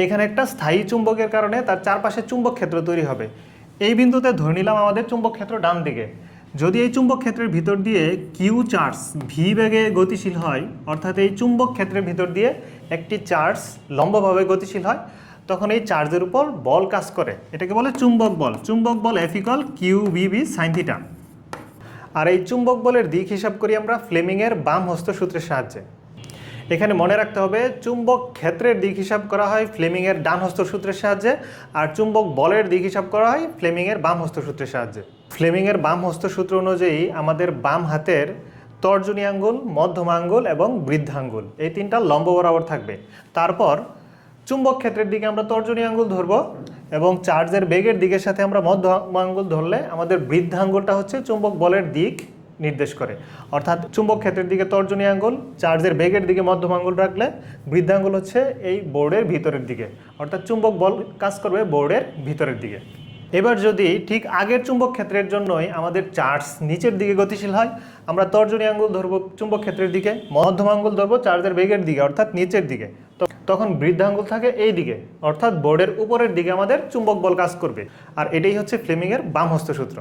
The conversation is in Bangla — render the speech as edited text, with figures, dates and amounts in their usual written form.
এখানে একটা স্থায়ী চুম্বকের কারণে তার চারপাশে চুম্বক ক্ষেত্র তৈরি হবে। এই বিন্দুতে ধরে নিলাম আমাদের চুম্বক ক্ষেত্র ডান দিকে। যদি এই চুম্বক ক্ষেত্রের ভিতর দিয়ে কিউ চার্জ ভি বেগে গতিশীল হয়, অর্থাৎ এই চুম্বক ক্ষেত্রের ভিতর দিয়ে একটি চার্জ লম্বভাবে গতিশীল হয়, তখন এই চার্জের উপর বল কাজ করে, এটাকে বলে চুম্বক বল। চুম্বক বল F = QVB sin θ। আর এই চুম্বক বলের দিক হিসাব করি আমরা ফ্লেমিংয়ের বাম হস্ত সূত্রের সাহায্যে। এখানে মনে রাখতে হবে চুম্বক ক্ষেত্রের দিক হিসাব করা হয় ফ্লেমিংয়ের ডান হস্ত সূত্রের সাহায্যে, আর চুম্বক বলের দিক হিসাব করা হয় ফ্লেমিংয়ের বাম হস্ত সূত্রের সাহায্যে। ফ্লেমিংয়ের বাম হস্ত সূত্র অনুযায়ী আমাদের বাম হাতের তর্জনী আঙ্গুল, মধ্যম আঙ্গুল এবং বৃদ্ধাঙ্গুল এই তিনটা লম্ব বরাবর থাকবে। তারপর চুম্বক ক্ষেত্রের দিকে আমরা তর্জনী আঙ্গুল ধরবো এবং চার্জের বেগের দিকের সাথে আমরা মধ্যম আঙ্গুল ধরলে আমাদের বৃদ্ধাঙ্গুলটা হচ্ছে চুম্বক বলের দিক নির্দেশ করে। অর্থাৎ চুম্বক ক্ষেত্রের দিকে তর্জনী আঙ্গুল, চার্জের বেগের দিকে মধ্যম আঙ্গুল রাখলে বৃদ্ধাঙ্গুল হচ্ছে এই বোর্ডের ভিতরের দিকে, অর্থাৎ চুম্বক বল কাজ করবে বোর্ডের ভিতরের দিকে। এবার যদি ঠিক আগের চুম্বক ক্ষেত্রের জন্যই আমাদের চার্জ নিচের দিকে গতিশীল হয়, আমরা তর্জনী আঙ্গুল ধরবো চুম্বক ক্ষেত্রের দিকে, মধ্যম আঙ্গুল ধরবো চার্জের বেগের দিকে অর্থাৎ নিচের দিকে, তখন বৃদ্ধাঙ্গুল থাকে এই দিকে, অর্থাৎ বোর্ডের উপরের দিকে আমাদের চুম্বক বল কাজ করবে। আর এটাই হচ্ছে ফ্লেমিংয়ের বাম হস্ত সূত্র।